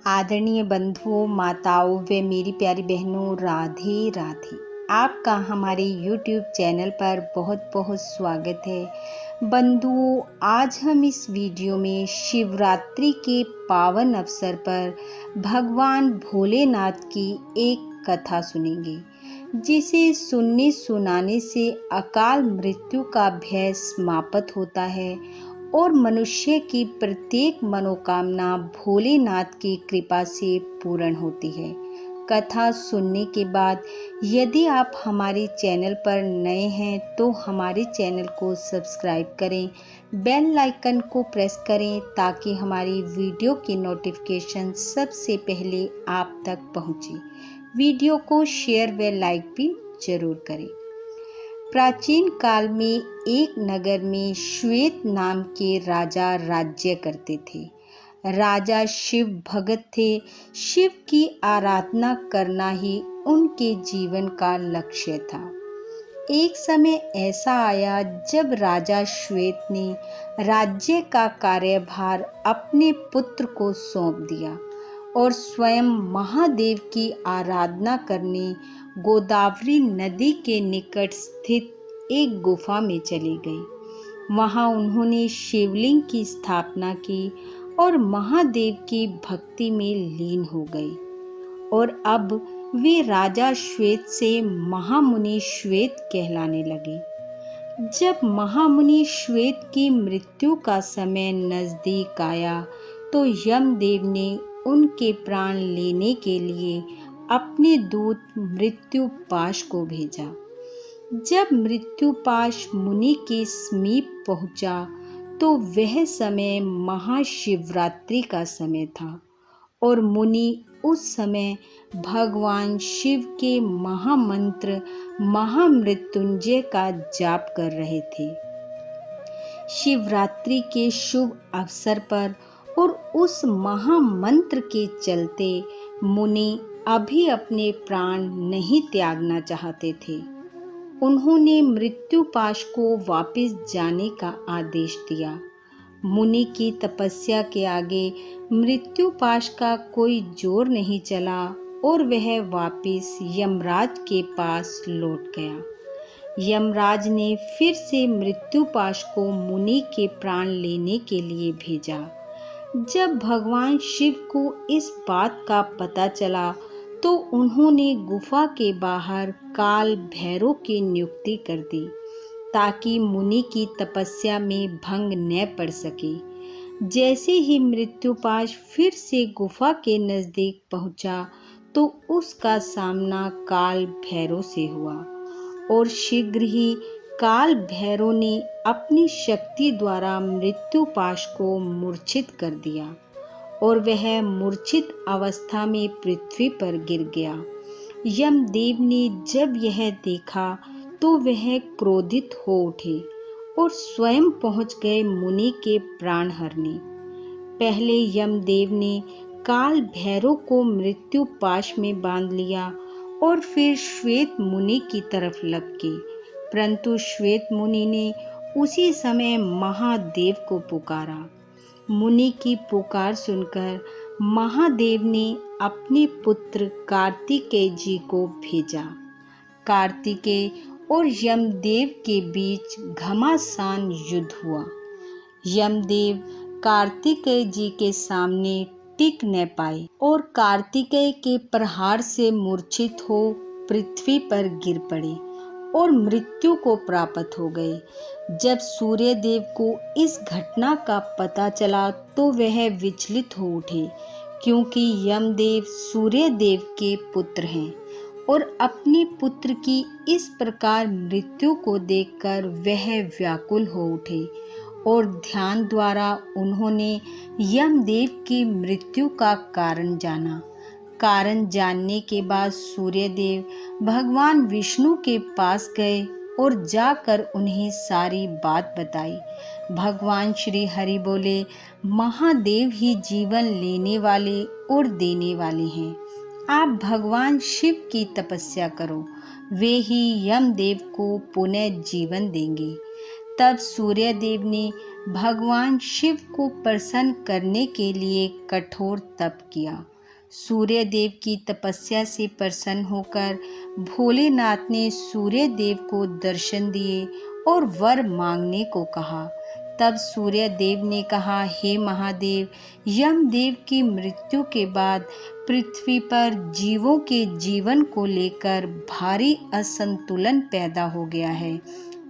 आदरणीय बंधुओं, माताओं व मेरी प्यारी बहनों, राधे राधे। आपका हमारे YouTube चैनल पर बहुत बहुत स्वागत है। बंधुओं, आज हम इस वीडियो में शिवरात्रि के पावन अवसर पर भगवान भोलेनाथ की एक कथा सुनेंगे, जिसे सुनने सुनाने से अकाल मृत्यु का भय समाप्त होता है और मनुष्य की प्रत्येक मनोकामना भोलेनाथ की कृपा से पूर्ण होती है। कथा सुनने के बाद यदि आप हमारे चैनल पर नए हैं तो हमारे चैनल को सब्सक्राइब करें, बेल आइकन को प्रेस करें ताकि हमारी वीडियो की नोटिफिकेशन सबसे पहले आप तक पहुंचे। वीडियो को शेयर व लाइक भी जरूर करें। प्राचीन काल में एक नगर में श्वेत नाम के राजा राज्य करते थे। राजा शिव भगत थे। शिव की आराधना करना ही उनके जीवन का लक्ष्य था। एक समय ऐसा आया जब राजा श्वेत ने राज्य का कार्यभार अपने पुत्र को सौंप दिया और स्वयं महादेव की आराधना करने गोदावरी नदी के निकट स्थित एक गुफा में चले गए। वहां उन्होंने शिवलिंग की स्थापना की और महादेव की भक्ति में लीन हो गए और अब वे राजा श्वेत से महामुनि श्वेत कहलाने लगे। जब महामुनि श्वेत की मृत्यु का समय नजदीक आया तो यमदेव ने उनके प्राण लेने के लिए अपने दूत मृत्युपाश को भेजा। जब मृत्युपाश मुनि के समीप पहुंचा तो वह समय महाशिवरात्रि का समय था और मुनि उस समय भगवान शिव के महामंत्र महामृत्युंजय का जाप कर रहे थे। शिवरात्रि के शुभ अवसर पर और उस महामंत्र के चलते मुनि अभी अपने प्राण नहीं त्यागना चाहते थे। उन्होंने मृत्युपाश को वापस जाने का आदेश दिया। मुनि की तपस्या के आगे मृत्युपाश का कोई जोर नहीं चला और वह वापस यमराज के पास लौट गया। यमराज ने फिर से मृत्युपाश को मुनि के प्राण लेने के लिए भेजा। जब भगवान शिव को इस बात का पता चला तो उन्होंने गुफा के बाहर काल भैरव की नियुक्ति कर दी ताकि मुनि की तपस्या में भंग न पड़ सके। जैसे ही मृत्युपाश फिर से गुफा के नजदीक पहुंचा तो उसका सामना काल भैरव से हुआ और शीघ्र ही काल भैरव ने अपनी शक्ति द्वारा मृत्युपाश को मूर्छित कर दिया और वह मूर्छित अवस्था में पृथ्वी पर गिर गया। यमदेव ने जब यह देखा तो वह क्रोधित हो उठे और स्वयं पहुंच गए मुनि के प्राण हरने। पहले यमदेव ने काल भैरव को मृत्युपाश में बांध लिया और फिर श्वेत मुनि की तरफ लपके, परंतु श्वेत मुनि ने उसी समय महादेव को पुकारा। मुनि की पुकार सुनकर महादेव ने अपने पुत्र कार्तिकेय जी को भेजा। कार्तिकेय और यमदेव के बीच घमासान युद्ध हुआ। यमदेव कार्तिकेय जी के सामने टिक न पाए और कार्तिकेय के प्रहार से मूर्छित हो पृथ्वी पर गिर पड़े और मृत्यु को प्राप्त हो गए। जब सूर्यदेव को इस घटना का पता चला तो वह विचलित हो उठे, क्योंकि यमदेव सूर्यदेव के पुत्र हैं और अपने पुत्र की इस प्रकार मृत्यु को देखकर वह व्याकुल हो उठे और ध्यान द्वारा उन्होंने यमदेव की मृत्यु का कारण जाना। कारण जानने के बाद सूर्यदेव भगवान विष्णु के पास गए और जाकर उन्हें सारी बात बताई। भगवान श्री हरि बोले, महादेव ही जीवन लेने वाले और देने वाले हैं। आप भगवान शिव की तपस्या करो, वे ही यमदेव को पुनः जीवन देंगे। तब सूर्यदेव ने भगवान शिव को प्रसन्न करने के लिए कठोर तप किया सूर्य देव की तपस्या से प्रसन्न होकर भोलेनाथ ने सूर्य देव को दर्शन दिए और वर मांगने को कहा। तब सूर्य देव ने कहा, हे महादेव, यमदेव की मृत्यु के बाद पृथ्वी पर जीवों के जीवन को लेकर भारी असंतुलन पैदा हो गया है।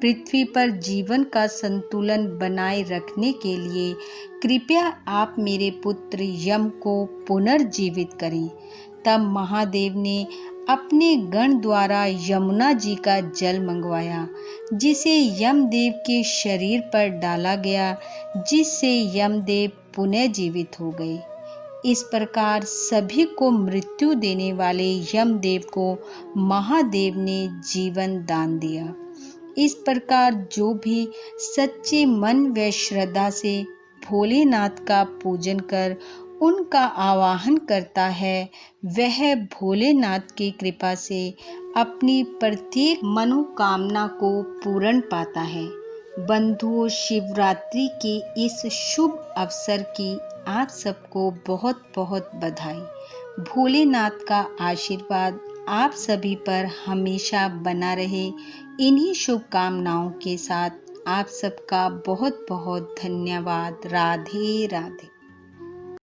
पृथ्वी पर जीवन का संतुलन बनाए रखने के लिए कृपया आप मेरे पुत्र यम को पुनर्जीवित करें। तब महादेव ने अपने गण द्वारा यमुना जी का जल मंगवाया, जिसे यमदेव के शरीर पर डाला गया, जिससे यमदेव पुनः जीवित हो गए। इस प्रकार सभी को मृत्यु देने वाले यमदेव को महादेव ने जीवन दान दिया। इस प्रकार जो भी सच्चे मन व श्रद्धा से भोलेनाथ का पूजन कर उनका आवाहन करता है, वह भोलेनाथ की कृपा से अपनी प्रत्येक मनोकामना को पूर्ण पाता है। बंधुओं, शिवरात्रि के इस शुभ अवसर की आप सबको बहुत बहुत बधाई। भोलेनाथ का आशीर्वाद आप सभी पर हमेशा बना रहे। इन्हीं शुभकामनाओं के साथ आप सबका बहुत बहुत धन्यवाद। राधे राधे।